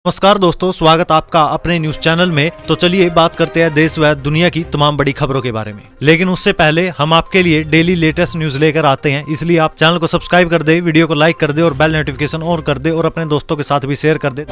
नमस्कार दोस्तों, स्वागत आपका अपने न्यूज चैनल में। तो चलिए बात करते हैं देश व दुनिया की तमाम बड़ी खबरों के बारे में। लेकिन उससे पहले हम आपके लिए डेली लेटेस्ट न्यूज लेकर आते हैं, इसलिए आप चैनल को सब्सक्राइब कर दे, वीडियो को लाइक कर दे और बेल नोटिफिकेशन ऑन कर दे और अपने दोस्तों के साथ भी शेयर कर दे।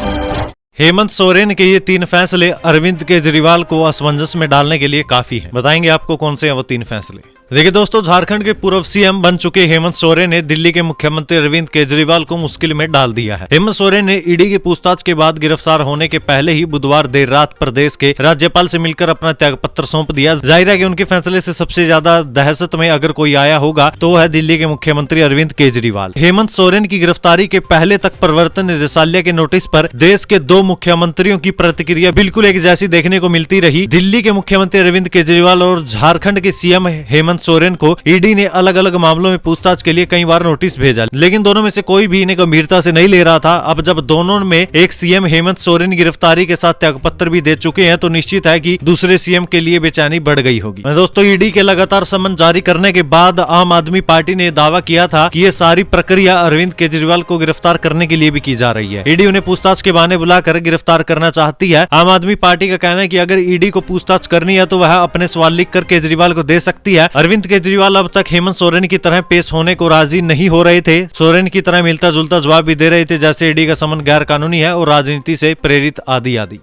हेमंत सोरेन के ये 3 फैसले अरविंद केजरीवाल को असमंजस में डालने के लिए काफी है। बताएंगे आपको कौन से हैं वो 3 फैसले। देखिए दोस्तों, झारखंड के पूर्व सीएम बन चुके हेमंत सोरेन ने दिल्ली के मुख्यमंत्री अरविंद केजरीवाल को मुश्किल में डाल दिया है। हेमंत सोरेन ने ईडी की पूछताछ के बाद गिरफ्तार होने के पहले ही बुधवार देर रात प्रदेश के राज्यपाल से मिलकर अपना त्यागपत्र सौंप दिया। जाहिर है कि उनके फैसले से सबसे ज्यादा दहशत में अगर कोई आया होगा तो वह है दिल्ली के मुख्यमंत्री अरविंद केजरीवाल। हेमंत सोरेन की गिरफ्तारी के पहले तक प्रवर्तन निदेशालय के नोटिस पर देश के 2 मुख्यमंत्रियों की प्रतिक्रिया बिल्कुल एक जैसी देखने को मिलती रही। दिल्ली के मुख्यमंत्री अरविंद केजरीवाल और झारखंड के सीएम हेमंत सोरेन को ईडी ने अलग अलग मामलों में पूछताछ के लिए कई बार नोटिस भेजा, लेकिन दोनों में से कोई भी इन्हें गंभीरता से नहीं ले रहा था। अब जब दोनों में एक सीएम हेमंत सोरेन गिरफ्तारी के साथ त्यागपत्र भी दे चुके हैं तो निश्चित है कि दूसरे सीएम के लिए बेचैनी बढ़ गई होगी। दोस्तों, ईडी के लगातार समन जारी करने के बाद आम आदमी पार्टी ने दावा किया था कि ये सारी प्रक्रिया अरविंद केजरीवाल को गिरफ्तार करने के लिए भी की जा रही है। ईडी उन्हें पूछताछ के बहाने बुलाकर गिरफ्तार करना चाहती है। आम आदमी पार्टी का कहना है कि अगर ईडी को पूछताछ करनी है तो वह अपने सवाल लिखकर केजरीवाल को दे सकती है। अरविंद केजरीवाल अब तक हेमंत सोरेन की तरह पेश होने को राजी नहीं हो रहे थे। सोरेन की तरह मिलता जुलता जवाब भी दे रहे थे, जैसे ईडी का समन गैर कानूनी है और राजनीति से प्रेरित आदि आदि।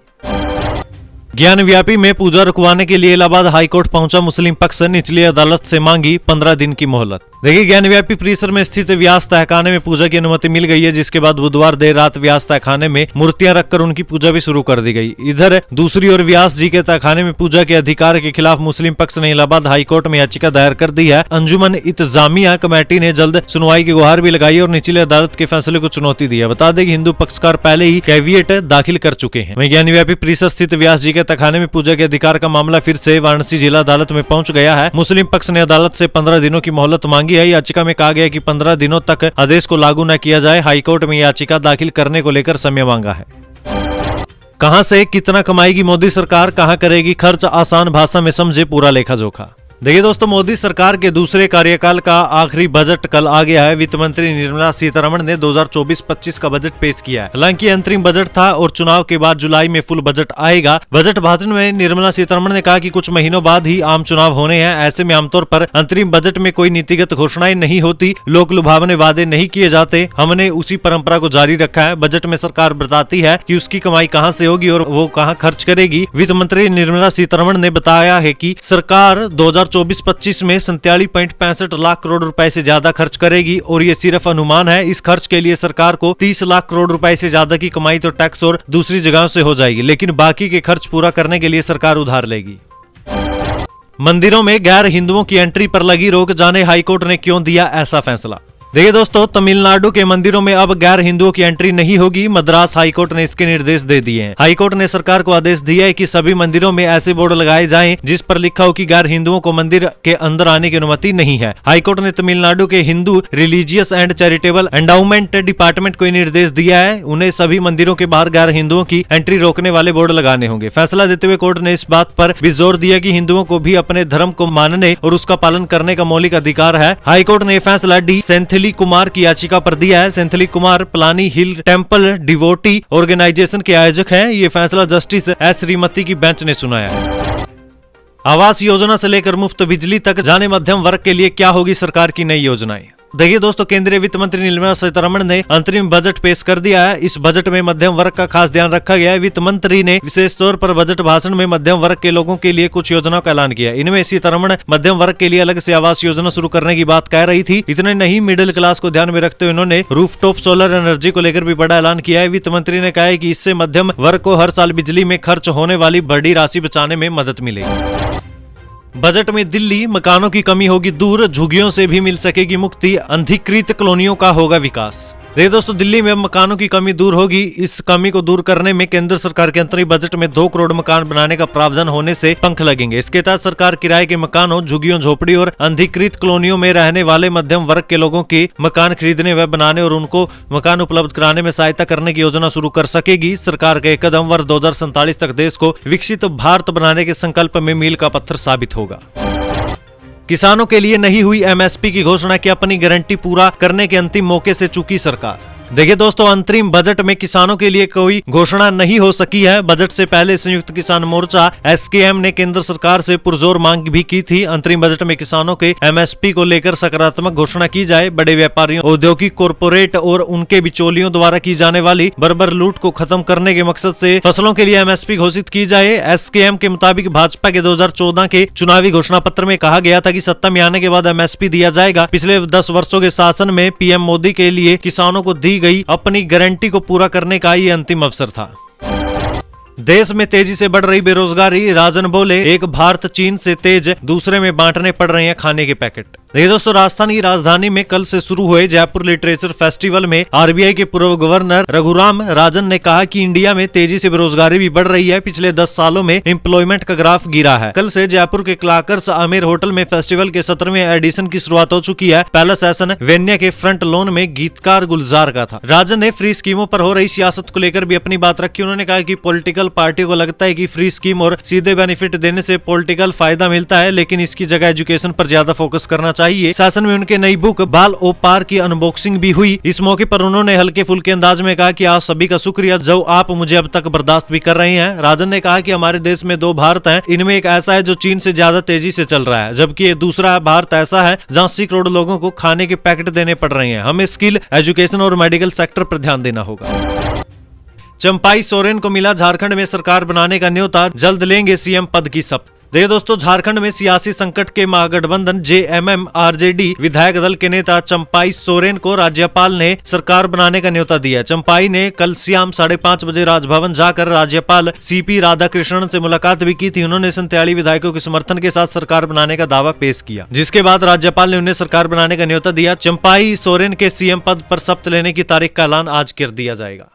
ज्ञानव्यापी में पूजा रुकवाने के लिए इलाहाबाद हाईकोर्ट पहुंचा मुस्लिम पक्ष, निचली अदालत से मांगी 15 दिन की मोहलत। देखिए, ज्ञानव्यापी परिसर में स्थित व्यास तहखाने में पूजा की अनुमति मिल गई है, जिसके बाद बुधवार देर रात व्यास तहखाने में मूर्तियां रखकर उनकी पूजा भी शुरू कर दी गई। इधर दूसरी ओर व्यास जी के तहखाने में पूजा के अधिकार के खिलाफ मुस्लिम पक्ष ने इलाहाबाद हाईकोर्ट में याचिका दायर कर दी है। अंजुमन इंतजामिया कमेटी ने जल्द सुनवाई की गुहार भी लगाई और निचली अदालत के फैसले को चुनौती दी है। बता दें कि हिंदू पक्षकार पहले ही कैविएट दाखिल कर चुके हैं। ज्ञानव्यापी परिसर स्थित व्यास जी के तहखाने में पूजा के अधिकार का मामला फिर से वाराणसी जिला अदालत में पहुंच गया है। मुस्लिम पक्ष ने अदालत से 15 दिनों की मोहलत मांगी है। याचिका में कहा गया कि 15 दिनों तक आदेश को लागू न किया जाए। हाईकोर्ट में याचिका दाखिल करने को लेकर समय मांगा है। कहां से कितना कमाएगी मोदी सरकार, कहां करेगी खर्च, आसान भाषा में समझे पूरा लेखा जोखा। देखिए दोस्तों, मोदी सरकार के दूसरे कार्यकाल का आखिरी बजट कल आ गया है। वित्त मंत्री निर्मला सीतारमण ने 2024-25 का बजट पेश किया है। हालांकि अंतरिम बजट था और चुनाव के बाद जुलाई में फुल बजट आएगा। बजट भाषण में निर्मला सीतारमण ने कहा कि कुछ महीनों बाद ही आम चुनाव होने हैं। ऐसे में आमतौर पर अंतरिम बजट में कोई नीतिगत घोषणाएं नहीं होती, लोक लुभावने वादे नहीं किए जाते। हमने उसी परंपरा को जारी रखा है। बजट में सरकार बताती है कि उसकी कमाई कहां से होगी और वो कहां खर्च करेगी। वित्त मंत्री निर्मला सीतारमण ने बताया है कि सरकार 2024-25 में 47.65 लाख करोड़ रुपए से ज्यादा खर्च करेगी और ये सिर्फ अनुमान है। इस खर्च के लिए सरकार को 30 लाख करोड़ रुपए से ज्यादा की कमाई तो टैक्स और दूसरी जगहों से हो जाएगी, लेकिन बाकी के खर्च पूरा करने के लिए सरकार उधार लेगी। मंदिरों में गैर हिंदुओं की एंट्री पर लगी रोक, जाने हाईकोर्ट ने क्यों दिया ऐसा फैसला। देखिए दोस्तों, तमिलनाडु के मंदिरों में अब गैर हिंदुओं की एंट्री नहीं होगी। मद्रास हाईकोर्ट ने इसके निर्देश दे दिए हैं। हाईकोर्ट ने सरकार को आदेश दिया है कि सभी मंदिरों में ऐसे बोर्ड लगाए जाएं जिस पर लिखा हो कि गैर हिंदुओं को मंदिर के अंदर आने की अनुमति नहीं है। हाईकोर्ट ने तमिलनाडु के Hindu religious and charitable endowment department को निर्देश दिया है। उन्हें सभी मंदिरों के बाहर गैर हिंदुओं की एंट्री रोकने वाले बोर्ड लगाने होंगे। फैसला देते हुए कोर्ट ने इस बात पर भी जोर दिया कि हिंदुओं को भी अपने धर्म को मानने और उसका पालन करने का मौलिक अधिकार है। हाईकोर्ट ने फैसला डी सेंथिली कुमार की याचिका पर दिया है। सेंथिली कुमार प्लानी हिल टेम्पल डिवोटी ऑर्गेनाइजेशन के आयोजक हैं। ये फैसला जस्टिस एस श्रीमती की बेंच ने सुनाया है। आवास योजना से लेकर मुफ्त बिजली तक, जाने मध्यम वर्ग के लिए क्या होगी सरकार की नई योजनाएं। देखिए दोस्तों, केंद्रीय वित्त मंत्री निर्मला सीतारमण ने अंतरिम बजट पेश कर दिया है। इस बजट में मध्यम वर्ग का खास ध्यान रखा गया है। वित्त मंत्री ने विशेष तौर पर बजट भाषण में मध्यम वर्ग के लोगों के लिए कुछ योजनाओं का ऐलान किया। इनमें सीतारमण मध्यम वर्ग के लिए अलग से आवास योजना शुरू करने की बात कह रही थी। इतने नहीं, मिडिल क्लास को ध्यान में रखते हुए उन्होंने रूफटॉप सोलर एनर्जी को लेकर भी बड़ा ऐलान किया है। वित्त मंत्री ने कहा है कि इससे मध्यम वर्ग को हर साल बिजली में खर्च होने वाली बड़ी राशि बचाने में मदद मिलेगी। बजट में दिल्ली, मकानों की कमी होगी दूर, झुग्गियों से भी मिल सकेगी मुक्ति, अनधिकृत कॉलोनियों का होगा विकास। देखिए दोस्तों, दिल्ली में मकानों की कमी दूर होगी। इस कमी को दूर करने में केंद्र सरकार के अंतरिम बजट में 2 करोड़ मकान बनाने का प्रावधान होने से पंख लगेंगे। इसके तहत सरकार किराए के मकानों, झुग्गियों, झोपड़ी और अनधिकृत कॉलोनियों में रहने वाले मध्यम वर्ग के लोगों के मकान खरीदने व बनाने और उनको मकान उपलब्ध कराने में सहायता करने की योजना शुरू कर सकेगी। सरकार का एक कदम वर्ष 2047 तक देश को विकसित भारत बनाने के संकल्प में मील का पत्थर साबित होगा। किसानों के लिए नहीं हुई एमएसपी की घोषणा की अपनी गारंटी पूरा करने के अंतिम मौके से चूकी सरकार। देखिए दोस्तों, अंतरिम बजट में किसानों के लिए कोई घोषणा नहीं हो सकी है। बजट से पहले संयुक्त किसान मोर्चा एसकेएम ने केंद्र सरकार से पुरजोर मांग भी की थी। अंतरिम बजट में किसानों के एमएसपी को लेकर सकारात्मक घोषणा की जाए, बड़े व्यापारियों, औद्योगिक कॉरपोरेट और उनके बिचौलियों द्वारा की जाने वाली बर्बर लूट को खत्म करने के मकसद से फसलों के लिए एमएसपी घोषित की जाए। एसकेएम के मुताबिक भाजपा के 2014 के चुनावी घोषणा पत्र में कहा गया था कि सत्ता में आने के बाद एमएसपी दिया जाएगा। पिछले 10 वर्षों के शासन में पीएम मोदी के लिए किसानों को दी गई अपनी गारंटी को पूरा करने का ये अंतिम अवसर था। देश में तेजी से बढ़ रही बेरोजगारी, राजन बोले, एक भारत चीन से तेज, दूसरे में बांटने पड़ रहे हैं खाने के पैकेट। देखिए दोस्तों, राजस्थान की राजधानी में कल से शुरू हुए जयपुर लिटरेचर फेस्टिवल में आरबीआई के पूर्व गवर्नर रघुराम राजन ने कहा कि इंडिया में तेजी से बेरोजगारी भी बढ़ रही है। पिछले 10 सालों में एम्प्लॉयमेंट का ग्राफ गिरा है। कल से जयपुर के क्लाकर्स आमिर होटल में फेस्टिवल के 17वें एडिशन की शुरुआत हो चुकी है। पहला सेशन वेन्या के फ्रंट लॉन में गीतकार गुलजार का था। राजन ने फ्री स्कीमों पर हो रही सियासत को लेकर भी अपनी बात रखी। उन्होंने कहा कि पॉलिटिकल पार्टियों को लगता है कि फ्री स्कीम और सीधे बेनिफिट देने से पॉलिटिकल फायदा मिलता है, लेकिन इसकी जगह एजुकेशन पर ज्यादा फोकस करना चाहिए। शासन में उनके नई बुक बाल ओ पार की अनबॉक्सिंग भी हुई। इस मौके पर उन्होंने हल्के फुल्के अंदाज में कहा कि आप सभी का शुक्रिया जो आप मुझे अब तक बर्दाश्त भी कर रहे हैं। राजन ने कहा कि हमारे देश में 2 भारत हैं, इनमें एक ऐसा है जो चीन से ज्यादा तेजी से चल रहा है, जबकि दूसरा भारत ऐसा है जहाँ 80 करोड़ लोगों को खाने के पैकेट देने पड़ रहे हैं। हमें स्किल, एजुकेशन और मेडिकल सेक्टर पर ध्यान देना होगा। चंपाई सोरेन को मिला झारखंड में सरकार बनाने का न्योता, जल्द लेंगे सीएम पद की शपथ। देखिए दोस्तों, झारखंड में सियासी संकट के महागठबंधन जेएमएम आरजेडी विधायक दल के नेता चंपाई सोरेन को राज्यपाल ने सरकार बनाने का न्योता दिया। चंपाई ने कल शाम 5:30 बजे राजभवन जाकर राज्यपाल सीपी राधाकृष्णन से मुलाकात भी की थी। उन्होंने 47 विधायकों के समर्थन के साथ सरकार बनाने का दावा पेश किया, जिसके बाद राज्यपाल ने उन्हें सरकार बनाने का न्योता दिया। चंपाई सोरेन के सीएम पद पर शपथ लेने की तारीख का ऐलान आज कर दिया जाएगा।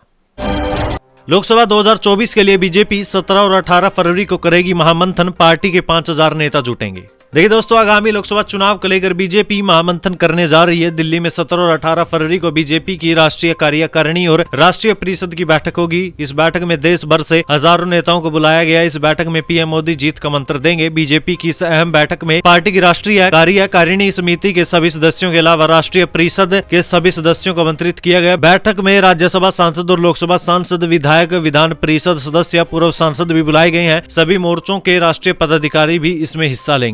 लोकसभा 2024 के लिए बीजेपी 17 और 18 फरवरी को करेगी महामंथन, पार्टी के 5000 नेता जुटेंगे। देखिए दोस्तों, आगामी लोकसभा चुनाव को लेकर बीजेपी महामंथन करने जा रही है। दिल्ली में 17 और 18 फरवरी को बीजेपी की राष्ट्रीय कार्यकारिणी और राष्ट्रीय परिषद की बैठक होगी। इस बैठक में देश भर से हजारों नेताओं को बुलाया गया। इस बैठक में पीएम मोदी जीत का मंत्र देंगे। बीजेपी की इस अहम बैठक में पार्टी की राष्ट्रीय कार्यकारिणी समिति के सभी सदस्यों के अलावा राष्ट्रीय परिषद के सभी सदस्यों को आमंत्रित किया गया। बैठक में राज्यसभा सांसद और लोकसभा सांसद, विधायक, विधान परिषद सदस्य, पूर्व सांसद भी बुलाए गए हैं। सभी मोर्चों के राष्ट्रीय पदाधिकारी भी इसमें हिस्सा लेंगे।